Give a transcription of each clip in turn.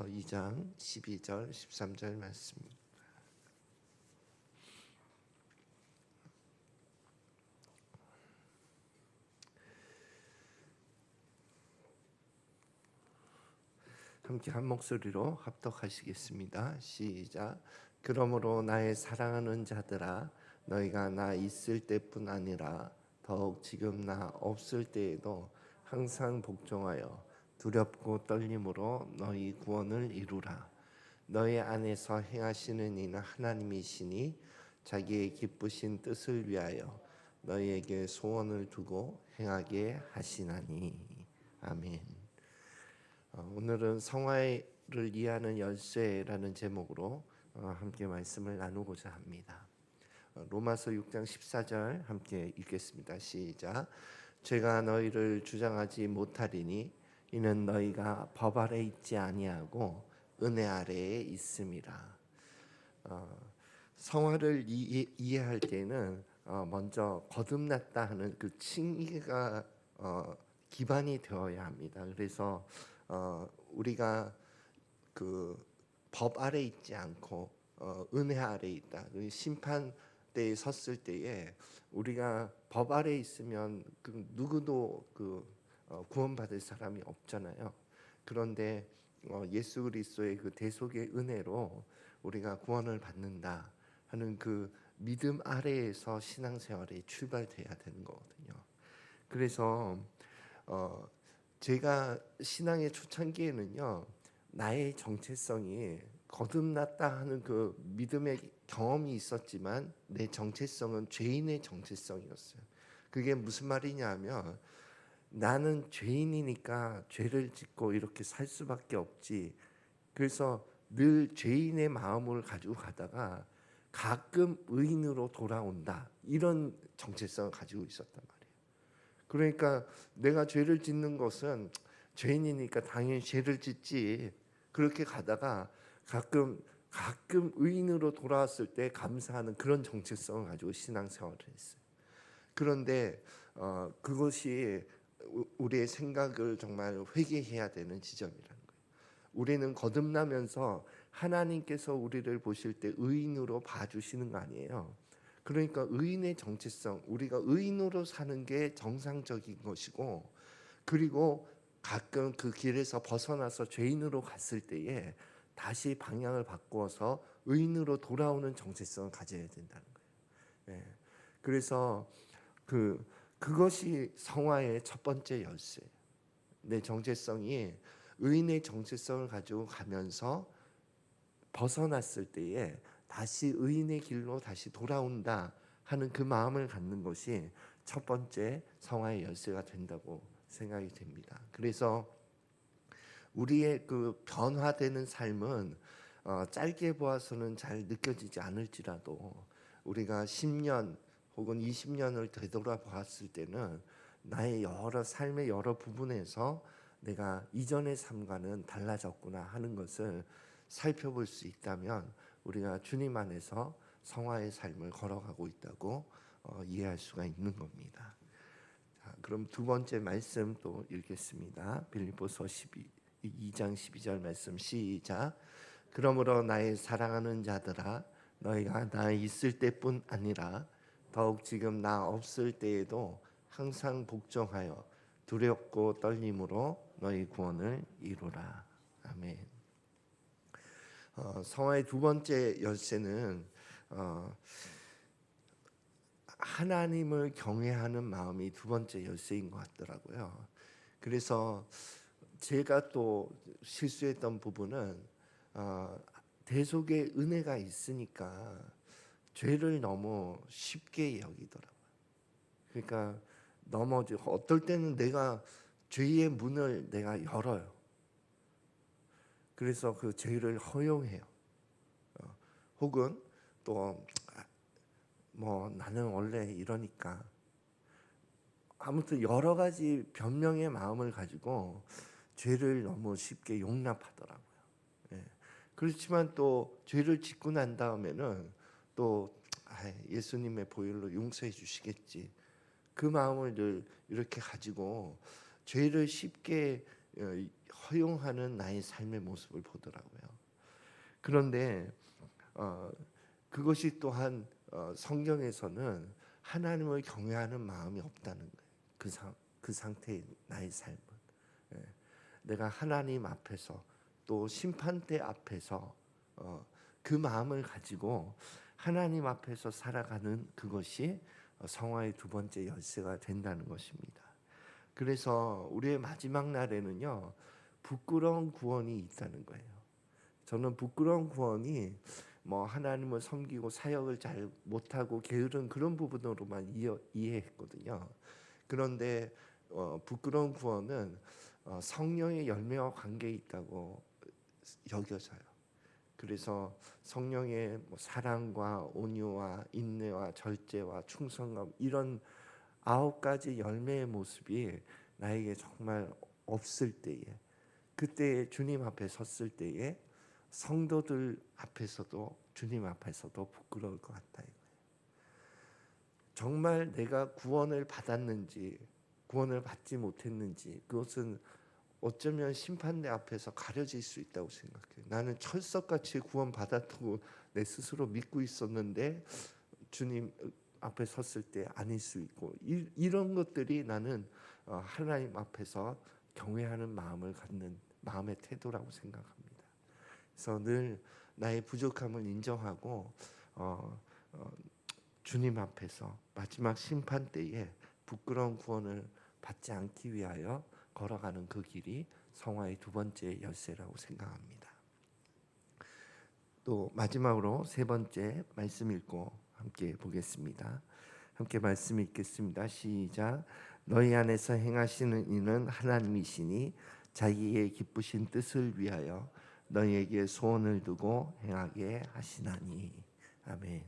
2장 12절 13절 말씀. 함께 한 목소리로 합독하시겠습니다. 시작. 그러므로 나의 사랑하는 자들아, 너희가 나 있을 때뿐 아니라 더욱 지금 나 없을 때에도 항상 복종하여 두렵고 떨림으로 너희 구원을 이루라. 너희 안에서 행하시는 이는 하나님이시니 자기의 기쁘신 뜻을 위하여 너희에게 소원을 두고 행하게 하시나니. 아멘. 오늘은 성화를 이해하는 열쇠라는 제목으로 함께 말씀을 나누고자 합니다. 로마서 6장 14절 함께 읽겠습니다. 시작. 죄가 너희를 주장하지 못하리니 이는 너희가 법 아래 있지 아니하고 은혜 아래에 있음이라. 성화를 이해할 때는 먼저 거듭났다 하는 그 칭의가 기반이 되어야 합니다. 그래서 우리가 그 법 아래 있지 않고 은혜 아래 있다. 그 심판대에 섰을 때에 우리가 법 아래 있으면 그 누구도 구원받을 사람이 없잖아요. 그런데 예수 그리스도의 그 대속의 은혜로 우리가 구원을 받는다 하는 그 믿음 아래에서 신앙생활이 출발돼야 되는 거거든요. 그래서 제가 신앙의 초창기에는요, 나의 정체성이 거듭났다 하는 그 믿음의 경험이 있었지만 내 정체성은 죄인의 정체성이었어요. 그게 무슨 말이냐면 나는 죄인이니까 죄를 짓고 이렇게 살 수밖에 없지. 그래서 늘 죄인의 마음을 가지고 가다가 가끔 의인으로 돌아온다. 이런 정체성을 가지고 있었단 말이에요. 그러니까 내가 죄를 짓는 것은 죄인이니까 당연히 죄를 짓지. 그렇게 가다가 가끔 의인으로 돌아왔을 때 감사하는 그런 정체성을 가지고 신앙생활을 했어요. 그런데 그것이 우리의 생각을 정말 회개해야 되는 지점이라는 거예요. 우리는 거듭나면서 하나님께서 우리를 보실 때 의인으로 봐주시는 거 아니에요. 그러니까 의인의 정체성, 우리가 의인으로 사는 게 정상적인 것이고, 그리고 가끔 그 길에서 벗어나서 죄인으로 갔을 때에 다시 방향을 바꾸어서 의인으로 돌아오는 정체성을 가져야 된다는 거예요. 네. 그래서 그것이 성화의 첫 번째 열쇠예요. 내 정체성이 의인의 정체성을 가지고 가면서 벗어났을 때에 다시 의인의 길로 다시 돌아온다 하는 그 마음을 갖는 것이 첫 번째 성화의 열쇠가 된다고 생각이 됩니다. 그래서 우리의 그 변화되는 삶은 짧게 보아서는 잘 느껴지지 않을지라도 우리가 10년 혹은 20년을 되돌아보았을 때는 나의 여러 삶의 여러 부분에서 내가 이전의 삶과는 달라졌구나 하는 것을 살펴볼 수 있다면 우리가 주님 안에서 성화의 삶을 걸어가고 있다고 이해할 수가 있는 겁니다. 자, 그럼 두 번째 말씀 또 읽겠습니다. 빌립보서 2장 12절 말씀 시작. 그러므로 나의 사랑하는 자들아, 너희가 나 있을 때뿐 아니라 더욱 지금 나 없을 때에도 항상 복종하여 두렵고 떨림으로 너희 구원을 이루라. 아멘. 성화의 두 번째 열쇠는 하나님을 경외하는 마음이 두 번째 열쇠인 것 같더라고요. 그래서 제가 또 실수했던 부분은 대속의 은혜가 있으니까 죄를 너무 쉽게 여기더라고요. 그러니까 어떨 때는 내가 죄의 문을 내가 열어요. 그래서 그 죄를 허용해요. 혹은 또 뭐 나는 원래 이러니까 아무튼 여러 가지 변명의 마음을 가지고 죄를 너무 쉽게 용납하더라고요. 예. 그렇지만 또 죄를 짓고 난 다음에는 또 예수님의 보혈로 용서해 주시겠지. 그 마음을 늘 이렇게 가지고 죄를 쉽게 허용하는 나의 삶의 모습을 보더라고요. 그런데 그것이 또한 성경에서는 하나님을 경외하는 마음이 없다는 거예요. 그 상태의 나의 삶은. 예. 내가 하나님 앞에서 또 심판대 앞에서 그 마음을 가지고 하나님 앞에서 살아가는 그것이 성화의 두 번째 열쇠가 된다는 것입니다. 그래서 우리의 마지막 날에는요, 부끄러운 구원이 있다는 거예요. 저는 부끄러운 구원이 뭐 하나님을 섬기고 사역을 잘 못하고 게으른 그런 부분으로만 이해했거든요. 그런데 부끄러운 구원은 성령의 열매와 관계에 있다고 여겨져요. 그래서 성령의 사랑과 온유와 인내와 절제와 충성감, 이런 9가지 열매의 모습이 나에게 정말 없을 때에, 그때 주님 앞에 섰을 때에 성도들 앞에서도 주님 앞에서도 부끄러울 것 같다 이거예요. 정말 내가 구원을 받았는지 구원을 받지 못했는지, 그것은 어쩌면 심판대 앞에서 가려질 수 있다고 생각해요. 나는 철석같이 구원 받았다고 내 스스로 믿고 있었는데 주님 앞에 섰을 때 아닐 수 있고, 이런 것들이 나는 하나님 앞에서 경외하는 마음을 갖는 마음의 태도라고 생각합니다. 그래서 늘 나의 부족함을 인정하고 주님 앞에서 마지막 심판 때에 부끄러운 구원을 받지 않기 위하여 걸어가는 그 길이 성화의 두 번째 열쇠라고 생각합니다. 또 마지막으로 세 번째 말씀 읽고 함께 보겠습니다. 함께 말씀 읽겠습니다. 시작. 너희 안에서 행하시는 이는 하나님이시니 자기의 기쁘신 뜻을 위하여 너희에게 소원을 두고 행하게 하시나니. 아멘.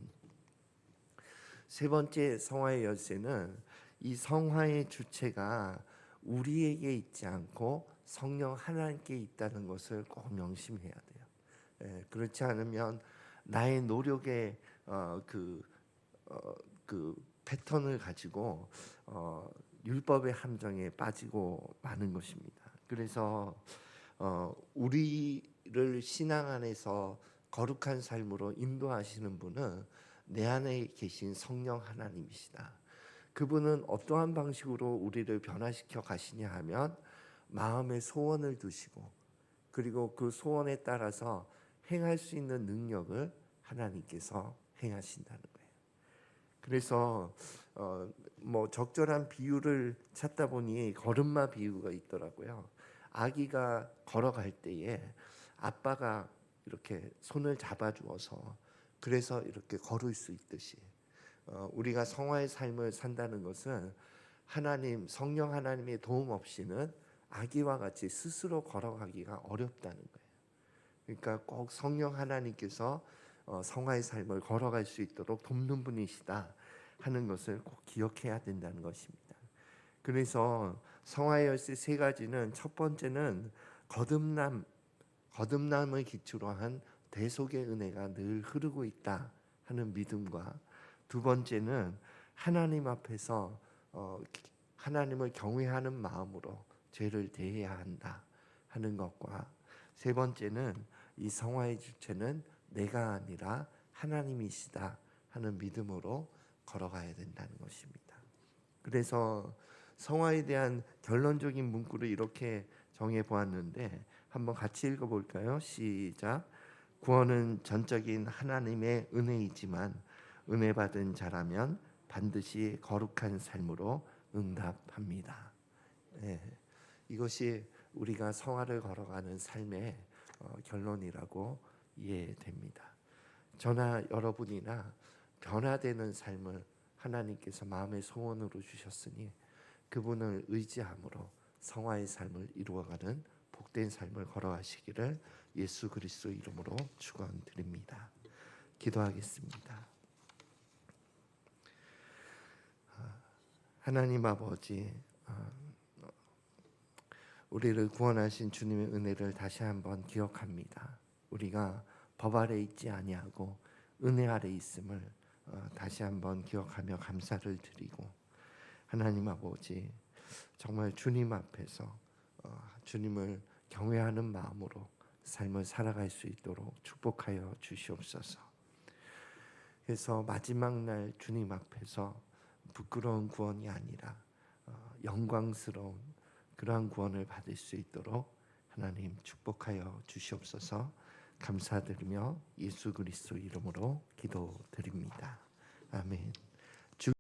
세 번째 성화의 열쇠는 이 성화의 주체가 우리에게 있지 않고 성령 하나님께 있다는 것을 꼭 명심해야 돼요. 그렇지 않으면 나의 노력의 그 패턴을 가지고 율법의 함정에 빠지고 마는 것입니다. 그래서 우리를 신앙 안에서 거룩한 삶으로 인도하시는 분은 내 안에 계신 성령 하나님이시다. 그분은 어떠한 방식으로 우리를 변화시켜 가시냐 하면 마음에 소원을 두시고, 그리고 그 소원에 따라서 행할 수 있는 능력을 하나님께서 행하신다는 거예요. 그래서 뭐 적절한 비유를 찾다 보니 걸음마 비유가 있더라고요. 아기가 걸어갈 때에 아빠가 이렇게 손을 잡아주어서 그래서 이렇게 걸을 수 있듯이 우리가 성화의 삶을 산다는 것은 하나님, 성령 하나님의 도움 없이는 아기와 같이 스스로 걸어가기가 어렵다는 거예요. 그러니까 꼭 성령 하나님께서 성화의 삶을 걸어갈 수 있도록 돕는 분이시다 하는 것을 꼭 기억해야 된다는 것입니다. 그래서 성화의 열쇠 세 가지는, 첫 번째는 거듭남을 기초로 한 대속의 은혜가 늘 흐르고 있다 하는 믿음과, 두 번째는 하나님 앞에서 하나님을 경외하는 마음으로 죄를 대해야 한다 하는 것과, 세 번째는 이 성화의 주체는 내가 아니라 하나님이시다 하는 믿음으로 걸어가야 된다는 것입니다. 그래서 성화에 대한 결론적인 문구를 이렇게 정해 보았는데 한번 같이 읽어볼까요? 시작. 구원은 전적인 하나님의 은혜이지만 은혜 받은 자라면 반드시 거룩한 삶으로 응답합니다. 네, 이것이 우리가 성화를 걸어가는 삶의 결론이라고 이해됩니다. 저나 여러분이나 변화되는 삶을 하나님께서 마음의 소원으로 주셨으니 그분을 의지함으로 성화의 삶을 이루어가는 복된 삶을 걸어가시기를 예수 그리스도 이름으로 축원드립니다. 기도하겠습니다. 하나님 아버지, 우리를 구원하신 주님의 은혜를 다시 한번 기억합니다. 우리가 법 아래 있지 아니하고 은혜 아래 있음을 다시 한번 기억하며 감사를 드리고, 하나님 아버지, 정말 주님 앞에서 주님을 경외하는 마음으로 삶을 살아갈 수 있도록 축복하여 주시옵소서. 그래서 마지막 날 주님 앞에서 부끄러운 구원이 아니라 영광스러운 그러한 구원을 받을 수 있도록 하나님 축복하여 주시옵소서. 감사드리며 예수 그리스도 이름으로 기도드립니다. 아멘.